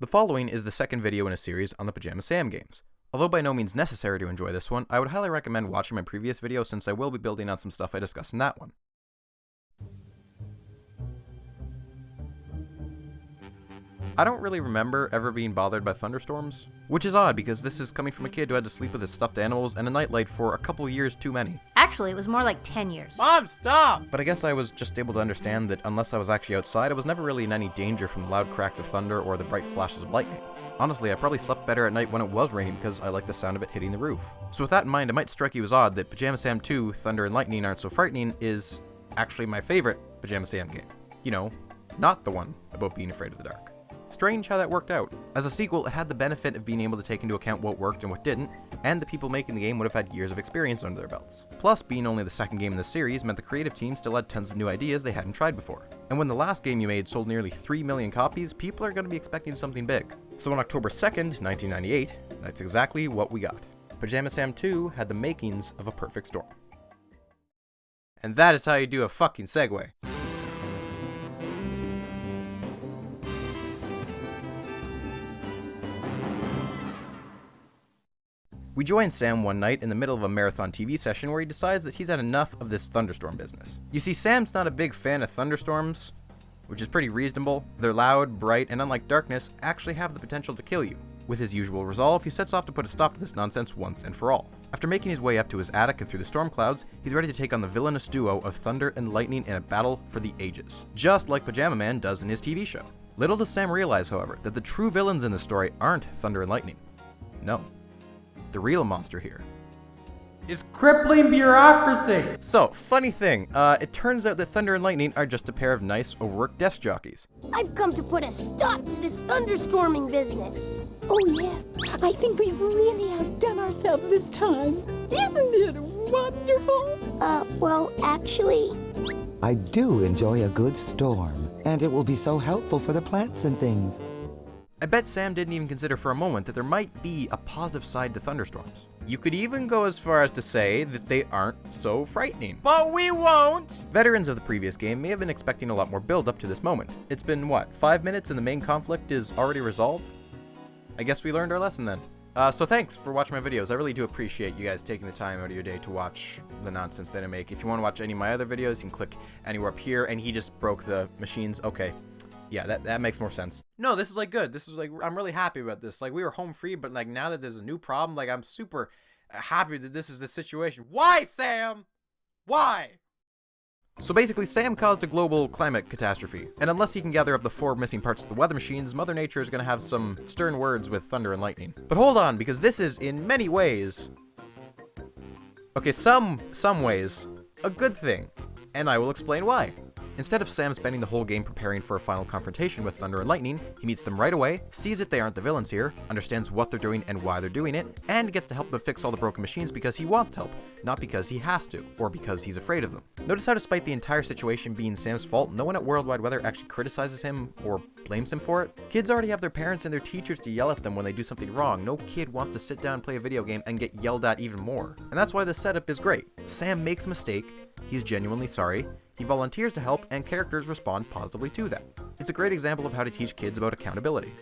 The following is the second video in a series on the Pajama Sam games. Although by no means necessary to enjoy this one, I would highly recommend watching my previous video since I will be building on some stuff I discussed in that one. I don't really remember ever being bothered by thunderstorms, which is odd because this is coming from a kid who had to sleep with his stuffed animals and a nightlight for a couple years too many. Actually, it was more like 10 years. Mom, stop! But I guess I was just able to understand that unless I was actually outside, I was never really in any danger from the loud cracks of thunder or the bright flashes of lightning. Honestly, I probably slept better at night when it was raining because I like the sound of it hitting the roof. So with that in mind, it might strike you as odd that Pajama Sam 2, Thunder and Lightning Aren't So Frightening is actually my favorite Pajama Sam game. You know, not the one about being afraid of the dark. Strange how that worked out. As a sequel, it had the benefit of being able to take into account what worked and what didn't, and the people making the game would have had years of experience under their belts. Plus, being only the second game in the series meant the creative team still had tons of new ideas they hadn't tried before. And when the last game you made sold nearly 3 million copies, people are going to be expecting something big. So on October 2nd, 1998, that's exactly what we got. Pajama Sam 2 had the makings of a perfect storm. And that is how you do a fucking segue. We join Sam one night in the middle of a marathon TV session where he decides that he's had enough of this thunderstorm business. You see, Sam's not a big fan of thunderstorms, which is pretty reasonable. They're loud, bright, and unlike darkness, actually have the potential to kill you. With his usual resolve, he sets off to put a stop to this nonsense once and for all. After making his way up to his attic and through the storm clouds, he's ready to take on the villainous duo of Thunder and Lightning in a battle for the ages, just like Pajama Man does in his TV show. Little does Sam realize, however, that the true villains in this story aren't Thunder and Lightning. No. The real monster here is crippling bureaucracy. So, funny thing, it turns out that Thunder and Lightning are just a pair of nice, overworked desk jockeys. I've come to put a stop to this thunderstorming business. Oh yes, I think we've really outdone ourselves this time. Isn't it wonderful? Well, actually... I do enjoy a good storm, and it will be so helpful for the plants and things. I bet Sam didn't even consider for a moment that there might be a positive side to thunderstorms. You could even go as far as to say that they aren't so frightening. But we won't! Veterans of the previous game may have been expecting a lot more build up to this moment. It's been, what, 5 minutes and the main conflict is already resolved? I guess we learned our lesson then. So thanks for watching my videos. I really do appreciate you guys taking the time out of your day to watch the nonsense that I make. If you want to watch any of my other videos, you can click anywhere up here. And he just broke the machines. Okay. Yeah, that makes more sense. No, this is like good. This is like, I'm really happy about this. Like, we were home free, but like now that there's a new problem, like I'm super happy that this is the situation. Why, Sam? Why? So basically, Sam caused a global climate catastrophe, and unless he can gather up the 4 missing parts of the weather machines, Mother Nature is going to have some stern words with Thunder and Lightning. But hold on, because this is in many ways, okay, some ways, a good thing, and I will explain why. Instead of Sam spending the whole game preparing for a final confrontation with Thunder and Lightning, he meets them right away, sees that they aren't the villains here, understands what they're doing and why they're doing it, and gets to help them fix all the broken machines because he wants to help, not because he has to, or because he's afraid of them. Notice how despite the entire situation being Sam's fault, no one at Worldwide Weather actually criticizes him or blames him for it. Kids already have their parents and their teachers to yell at them when they do something wrong. No kid wants to sit down and play a video game and get yelled at even more. And that's why the setup is great. Sam makes a mistake, he's genuinely sorry, he volunteers to help, and characters respond positively to that. It's a great example of how to teach kids about accountability.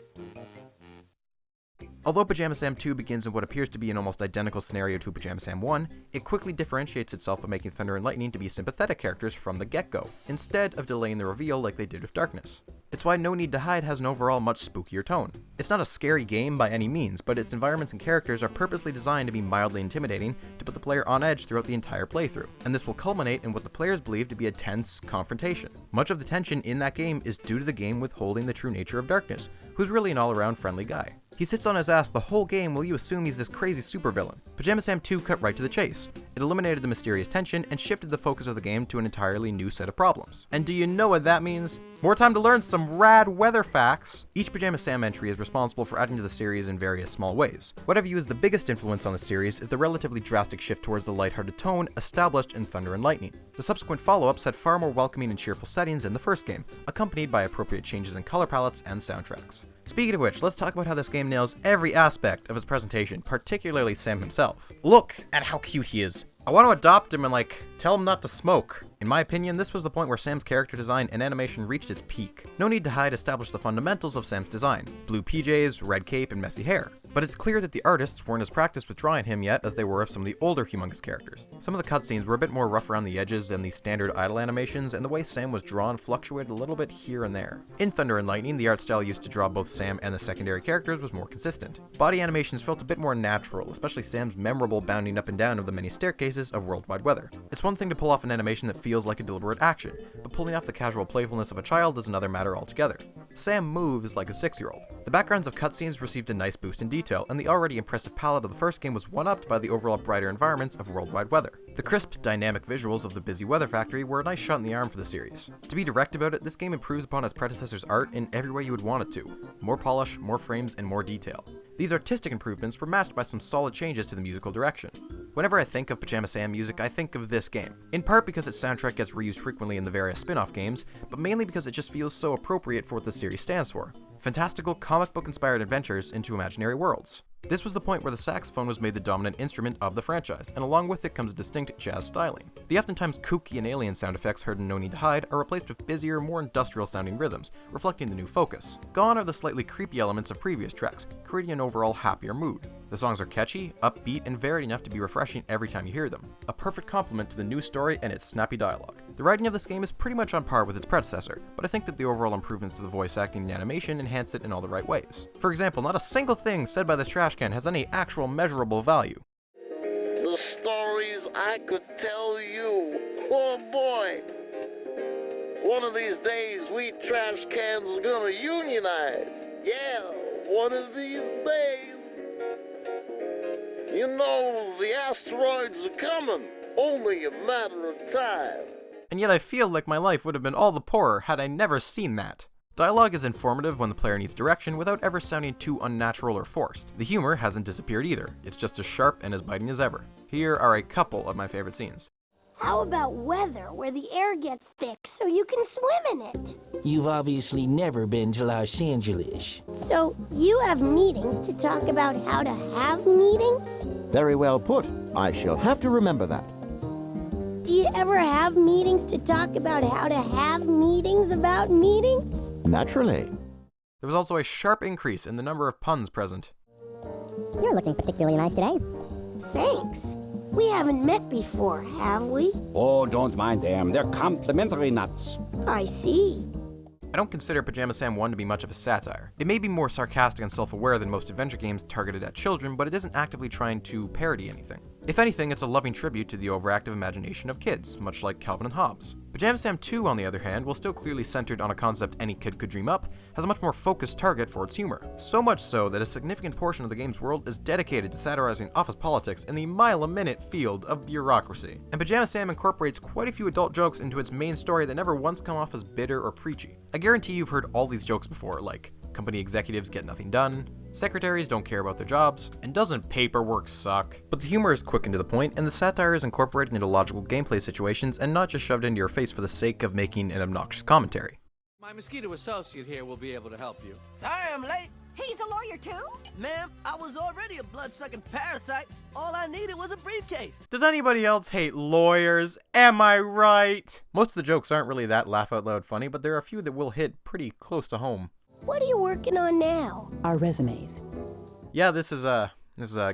Although Pajama Sam 2 begins in what appears to be an almost identical scenario to Pajama Sam 1, it quickly differentiates itself by making Thunder and Lightning to be sympathetic characters from the get-go, instead of delaying the reveal like they did with Darkness. It's why No Need to Hide has an overall much spookier tone. It's not a scary game by any means, but its environments and characters are purposely designed to be mildly intimidating to put the player on edge throughout the entire playthrough, and this will culminate in what the players believe to be a tense confrontation. Much of the tension in that game is due to the game withholding the true nature of Darkness, who's really an all-around friendly guy. He sits on his ass the whole game while you assume he's this crazy supervillain. Pajama Sam 2 cut right to the chase. It eliminated the mysterious tension and shifted the focus of the game to an entirely new set of problems. And do you know what that means? More time to learn some rad weather facts! Each Pajama Sam entry is responsible for adding to the series in various small ways. What I view as the biggest influence on the series is the relatively drastic shift towards the lighthearted tone established in Thunder and Lightning. The subsequent follow-ups had far more welcoming and cheerful settings in the first game, accompanied by appropriate changes in color palettes and soundtracks. Speaking of which, let's talk about how this game nails every aspect of its presentation, particularly Sam himself. Look at how cute he is. I want to adopt him and like tell him not to smoke. In my opinion, this was the point where Sam's character design and animation reached its peak. No Need to Hide established the fundamentals of Sam's design: blue PJs, red cape, and messy hair. But it's clear that the artists weren't as practiced with drawing him yet as they were of some of the older Humongous characters. Some of the cutscenes were a bit more rough around the edges than the standard idle animations, and the way Sam was drawn fluctuated a little bit here and there. In Thunder and Lightning, the art style used to draw both Sam and the secondary characters was more consistent. Body animations felt a bit more natural, especially Sam's memorable bounding up and down of the many staircases of Worldwide Weather. It's one thing to pull off an animation that feels like a deliberate action, but pulling off the casual playfulness of a child is another matter altogether. Sam moves like a 6-year-old. The backgrounds of cutscenes received a nice boost in detail, and the already impressive palette of the first game was one-upped by the overall brighter environments of Worldwide Weather. The crisp, dynamic visuals of the busy weather factory were a nice shot in the arm for the series. To be direct about it, this game improves upon its predecessor's art in every way you would want it to. More polish, more frames, and more detail. These artistic improvements were matched by some solid changes to the musical direction. Whenever I think of Pajama Sam music, I think of this game. In part because its soundtrack gets reused frequently in the various spin-off games, but mainly because it just feels so appropriate for what the series stands for: fantastical, comic book-inspired adventures into imaginary worlds. This was the point where the saxophone was made the dominant instrument of the franchise, and along with it comes a distinct jazz styling. The oftentimes kooky and alien sound effects heard in No Need to Hide are replaced with busier, more industrial-sounding rhythms, reflecting the new focus. Gone are the slightly creepy elements of previous tracks, creating an overall happier mood. The songs are catchy, upbeat, and varied enough to be refreshing every time you hear them. A perfect complement to the new story and its snappy dialogue. The writing of this game is pretty much on par with its predecessor, but I think that the overall improvements to the voice acting and animation enhance it in all the right ways. For example, not a single thing said by this trash can has any actual measurable value. The stories I could tell you. Oh boy. One of these days we trash cans are gonna unionize. Yeah, one of these days. You know, the asteroids are coming. Only a matter of time. And yet I feel like my life would have been all the poorer had I never seen that. Dialogue is informative when the player needs direction without ever sounding too unnatural or forced. The humor hasn't disappeared either, it's just as sharp and as biting as ever. Here are a couple of my favorite scenes. How about weather where the air gets thick so you can swim in it? You've obviously never been to Los Angeles. So you have meetings to talk about how to have meetings? Very well put. I shall have to remember that. Do you ever have meetings to talk about how to have meetings about meetings? Naturally. There was also a sharp increase in the number of puns present. You're looking particularly nice today. Thanks. We haven't met before, have we? Oh, don't mind them. They're complimentary nuts. I see. I don't consider Pajama Sam 1 to be much of a satire. It may be more sarcastic and self-aware than most adventure games targeted at children, but it isn't actively trying to parody anything. If anything, it's a loving tribute to the overactive imagination of kids, much like Calvin and Hobbes. Pajama Sam 2, on the other hand, while still clearly centered on a concept any kid could dream up, has a much more focused target for its humor. So much so that a significant portion of the game's world is dedicated to satirizing office politics in the mile-a-minute field of bureaucracy. And Pajama Sam incorporates quite a few adult jokes into its main story that never once come off as bitter or preachy. I guarantee you've heard all these jokes before, like company executives get nothing done, secretaries don't care about their jobs, and doesn't paperwork suck? But the humor is quick and to the point, and the satire is incorporated into logical gameplay situations and not just shoved into your face for the sake of making an obnoxious commentary. My mosquito associate here will be able to help you. Sorry I'm late. He's a lawyer too? Ma'am, I was already a blood-sucking parasite. All I needed was a briefcase. Does anybody else hate lawyers? Am I right? Most of the jokes aren't really that laugh-out-loud funny, but there are a few that will hit pretty close to home. What are you working on now? Our resumes. Yeah, this is a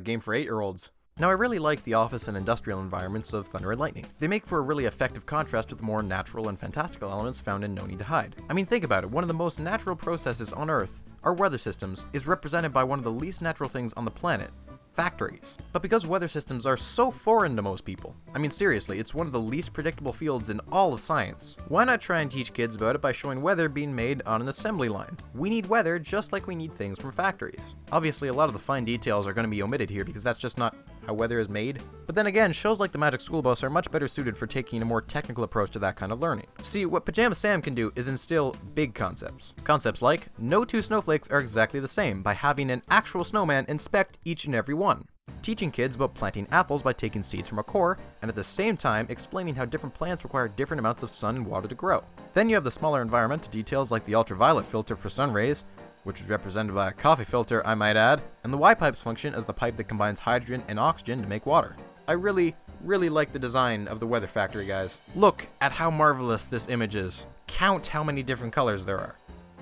game for 8-year-olds. Now, I really like the office and industrial environments of Thunder and Lightning. They make for a really effective contrast with the more natural and fantastical elements found in No Need to Hide. I mean, think about it, one of the most natural processes on Earth, our weather systems, is represented by one of the least natural things on the planet: factories. But because weather systems are so foreign to most people, I mean seriously, it's one of the least predictable fields in all of science. Why not try and teach kids about it by showing weather being made on an assembly line? We need weather just like we need things from factories. Obviously, a lot of the fine details are going to be omitted here because that's just not how weather is made. But then again, shows like The Magic School Bus are much better suited for taking a more technical approach to that kind of learning. See, what Pajama Sam can do is instill big concepts. Concepts like, no two snowflakes are exactly the same, by having an actual snowman inspect each and every one. Teaching kids about planting apples by taking seeds from a core, and at the same time explaining how different plants require different amounts of sun and water to grow. Then you have the smaller environmental details like the ultraviolet filter for sun rays, which is represented by a coffee filter, I might add, and the Y-pipes function as the pipe that combines hydrogen and oxygen to make water. I really, really like the design of the weather factory, guys. Look at how marvelous this image is. Count how many different colors there are.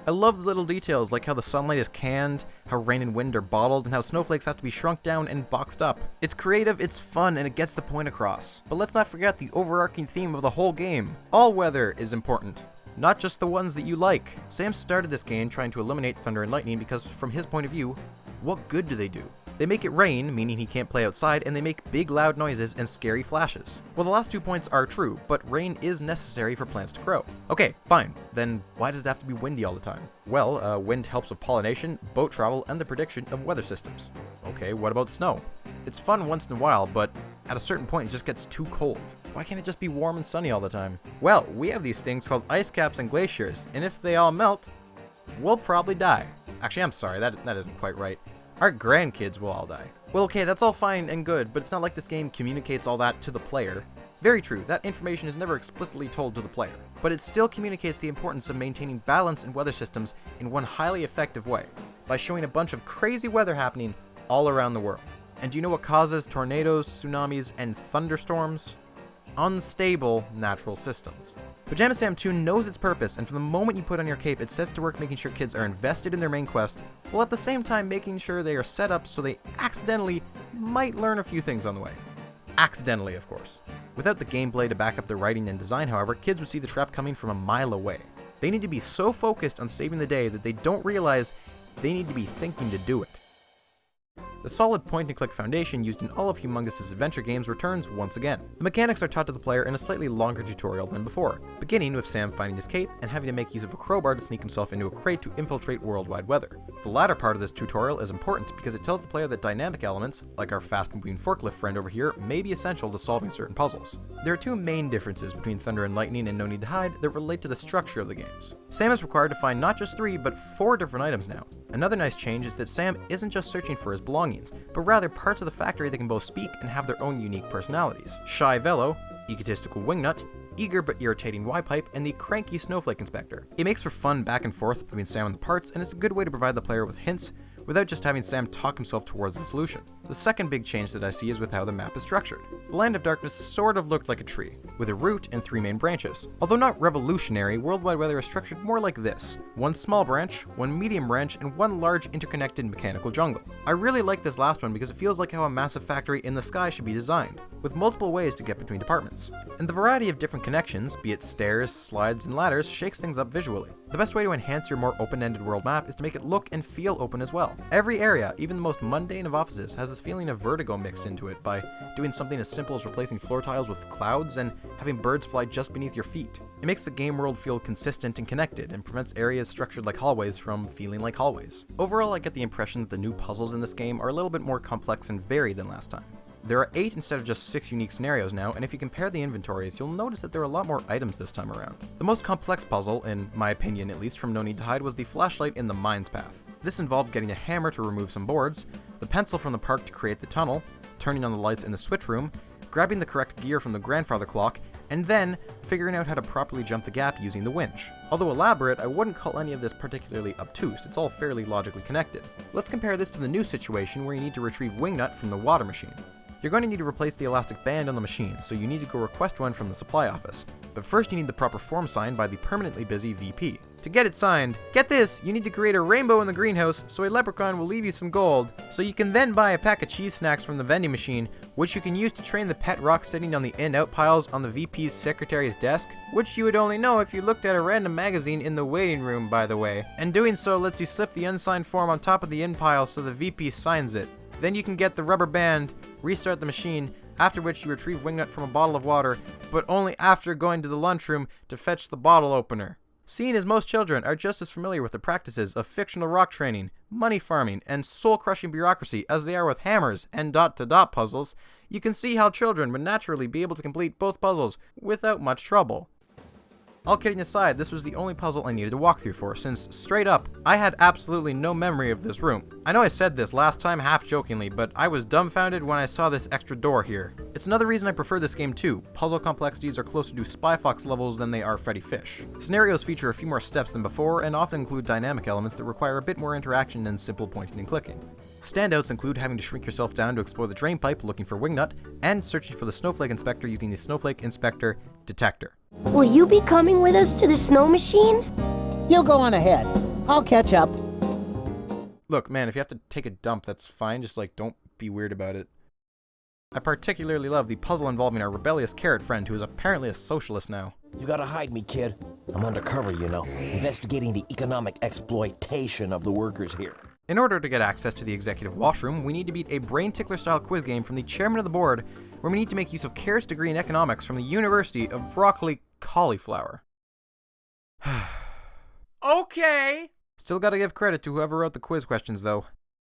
I love the little details like how the sunlight is canned, how rain and wind are bottled, and how snowflakes have to be shrunk down and boxed up. It's creative, it's fun, and it gets the point across. But let's not forget the overarching theme of the whole game. All weather is important, not just the ones that you like. Sam started this game trying to eliminate thunder and lightning because from his point of view, what good do they do? They make it rain, meaning he can't play outside, and they make big loud noises and scary flashes. Well, the last 2 points are true, but rain is necessary for plants to grow. Okay, fine. Then why does it have to be windy all the time? Well, wind helps with pollination, boat travel, and the prediction of weather systems. Okay, what about snow? It's fun once in a while, but at a certain point it just gets too cold. Why can't it just be warm and sunny all the time? Well, we have these things called ice caps and glaciers, and if they all melt, we'll probably die. Actually, I'm sorry, that isn't quite right. Our grandkids will all die. Well, okay, that's all fine and good, but it's not like this game communicates all that to the player. Very true, that information is never explicitly told to the player, but it still communicates the importance of maintaining balance in weather systems in one highly effective way, by showing a bunch of crazy weather happening all around the world. And do you know what causes tornadoes, tsunamis, and thunderstorms? Unstable natural systems. Pajama Sam 2 knows its purpose, and from the moment you put on your cape, it sets to work making sure kids are invested in their main quest, while at the same time making sure they are set up so they accidentally might learn a few things on the way. Accidentally, of course. Without the gameplay to back up the writing and design, however, kids would see the trap coming from a mile away. They need to be so focused on saving the day that they don't realize they need to be thinking to do it. The solid point-and-click foundation used in all of Humongous' adventure games returns once again. The mechanics are taught to the player in a slightly longer tutorial than before, beginning with Sam finding his cape and having to make use of a crowbar to sneak himself into a crate to infiltrate worldwide weather. The latter part of this tutorial is important because it tells the player that dynamic elements, like our fast-moving forklift friend over here, may be essential to solving certain puzzles. There are two main differences between Thunder and Lightning and No Need to Hide that relate to the structure of the games. Sam is required to find not just 3, but 4 different items now. Another nice change is that Sam isn't just searching for his belongings, but rather parts of the factory that can both speak and have their own unique personalities. Shy Velo, egotistical Wingnut, eager but irritating Y-Pipe, and the cranky Snowflake Inspector. It makes for fun back and forth between Sam and the parts, and it's a good way to provide the player with hints without just having Sam talk himself towards the solution. The second big change that I see is with how the map is structured. The Land of Darkness sort of looked like a tree, with a root and 3 main branches. Although not revolutionary, Worldwide Weather is structured more like this: 1 small branch, 1 medium branch, and 1 large interconnected mechanical jungle. I really like this last one because it feels like how a massive factory in the sky should be designed, with multiple ways to get between departments. And the variety of different connections, be it stairs, slides, and ladders, shakes things up visually. The best way to enhance your more open-ended world map is to make it look and feel open as well. Every area, even the most mundane of offices, has this feeling of vertigo mixed into it by doing something as simple as replacing floor tiles with clouds and having birds fly just beneath your feet. It makes the game world feel consistent and connected, and prevents areas structured like hallways from feeling like hallways. Overall, I get the impression that the new puzzles in this game are a little bit more complex and varied than last time. There are 8 instead of just 6 unique scenarios now, and if you compare the inventories, you'll notice that there are a lot more items this time around. The most complex puzzle, in my opinion at least, from No Need to Hide was the flashlight in the mines path. This involved getting a hammer to remove some boards, the pencil from the park to create the tunnel, turning on the lights in the switch room, grabbing the correct gear from the grandfather clock, and then figuring out how to properly jump the gap using the winch. Although elaborate, I wouldn't call any of this particularly obtuse, it's all fairly logically connected. Let's compare this to the new situation where you need to retrieve Wingnut from the water machine. You're going to need to replace the elastic band on the machine, so you need to go request one from the supply office. But first you need the proper form signed by the permanently busy VP. To get it signed, get this, you need to create a rainbow in the greenhouse so a leprechaun will leave you some gold, so you can then buy a pack of cheese snacks from the vending machine, which you can use to train the pet rock sitting on the in-out piles on the VP's secretary's desk, which you would only know if you looked at a random magazine in the waiting room, by the way. And doing so lets you slip the unsigned form on top of the in pile so the VP signs it. Then you can get the rubber band, restart the machine, after which you retrieve Wingnut from a bottle of water, but only after going to the lunchroom to fetch the bottle opener. Seeing as most children are just as familiar with the practices of fictional rock training, money farming, and soul-crushing bureaucracy as they are with hammers and dot-to-dot puzzles, you can see how children would naturally be able to complete both puzzles without much trouble. All kidding aside, this was the only puzzle I needed to walk through for, since, straight up, I had absolutely no memory of this room. I know I said this last time half-jokingly, but I was dumbfounded when I saw this extra door here. It's another reason I prefer this game too. Puzzle complexities are closer to Spy Fox levels than they are Freddy Fish. Scenarios feature a few more steps than before, and often include dynamic elements that require a bit more interaction than simple pointing and clicking. Standouts include having to shrink yourself down to explore the drain pipe looking for Wingnut, and searching for the Snowflake Inspector using the Snowflake Inspector detector. Will you be coming with us to the snow machine? You go on ahead. I'll catch up. Look, man, if you have to take a dump, that's fine, just like, don't be weird about it. I particularly love the puzzle involving our rebellious carrot friend, who is apparently a socialist now. You gotta hide me, kid. I'm undercover, you know, investigating the economic exploitation of the workers here. In order to get access to the executive washroom, we need to beat a brain tickler-style quiz game from the chairman of the board, where we need to make use of Carrot's degree in economics from the University of Broccoli Cauliflower. Okay! Still gotta give credit to whoever wrote the quiz questions, though.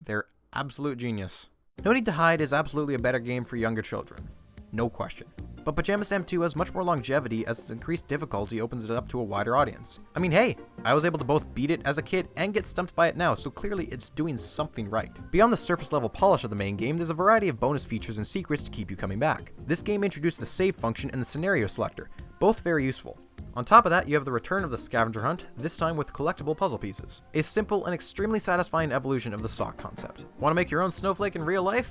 They're absolute genius. No Need to Hide is absolutely a better game for younger children. No question. But Pajama Sam 2 has much more longevity as its increased difficulty opens it up to a wider audience. I mean, hey, I was able to both beat it as a kid and get stumped by it now, so clearly it's doing something right. Beyond the surface level polish of the main game, there's a variety of bonus features and secrets to keep you coming back. This game introduced the save function and the scenario selector, both very useful. On top of that, you have the return of the scavenger hunt, this time with collectible puzzle pieces. A simple and extremely satisfying evolution of the sock concept. Want to make your own snowflake in real life?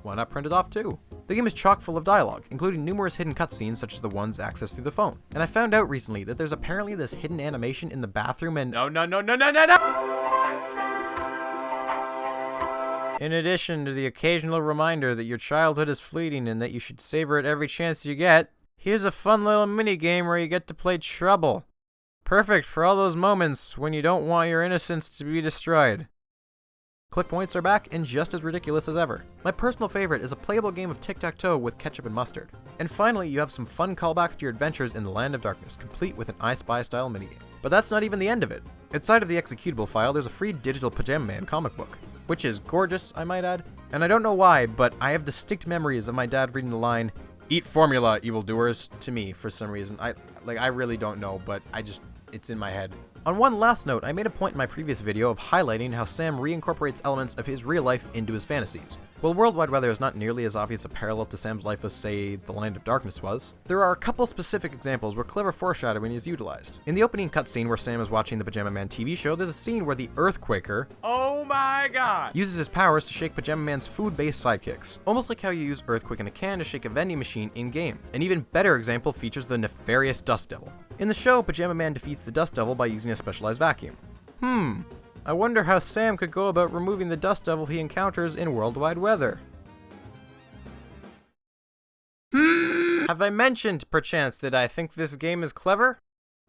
Why not print it off too? The game is chock full of dialogue, including numerous hidden cutscenes such as the ones accessed through the phone. And I found out recently that there's apparently this hidden animation in the bathroom and no. In addition to the occasional reminder that your childhood is fleeting and that you should savor it every chance you get, here's a fun little mini game where you get to play Trouble. Perfect for all those moments when you don't want your innocence to be destroyed. Click points are back and just as ridiculous as ever. My personal favorite is a playable game of tic-tac-toe with ketchup and mustard. And finally, you have some fun callbacks to your adventures in the Land of Darkness, complete with an I Spy style minigame. But that's not even the end of it. Outside of the executable file, there's a free digital Pajama Man comic book, which is gorgeous, I might add. And I don't know why, but I have distinct memories of my dad reading the line, "Eat formula, evildoers," to me for some reason. I really don't know, but it's in my head. On one last note, I made a point in my previous video of highlighting how Sam reincorporates elements of his real life into his fantasies. While Worldwide Weather is not nearly as obvious a parallel to Sam's life as, say, The Land of Darkness was, there are a couple specific examples where clever foreshadowing is utilized. In the opening cutscene where Sam is watching the Pajama Man TV show, there's a scene where the Earthquaker, oh my god, uses his powers to shake Pajama Man's food-based sidekicks, almost like how you use Earthquake in a can to shake a vending machine in-game. An even better example features the nefarious Dust Devil. In the show, Pajama Man defeats the Dust Devil by using a specialized vacuum. I wonder how Sam could go about removing the Dust Devil he encounters in Worldwide Weather. Have I mentioned, perchance, that I think this game is clever?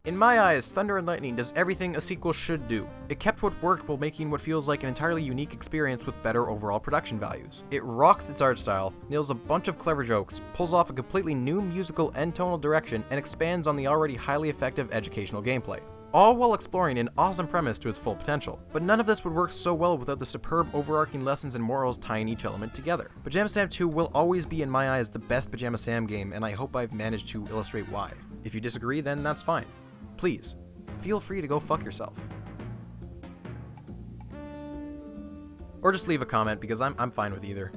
In my eyes, Thunder and Lightning does everything a sequel should do. It kept what worked while making what feels like an entirely unique experience with better overall production values. It rocks its art style, nails a bunch of clever jokes, pulls off a completely new musical and tonal direction, and expands on the already highly effective educational gameplay. All while exploring an awesome premise to its full potential. But none of this would work so well without the superb overarching lessons and morals tying each element together. Pajama Sam 2 will always be in my eyes the best Pajama Sam game, and I hope I've managed to illustrate why. If you disagree, then that's fine. Please, feel free to go fuck yourself. Or just leave a comment, because I'm fine with either.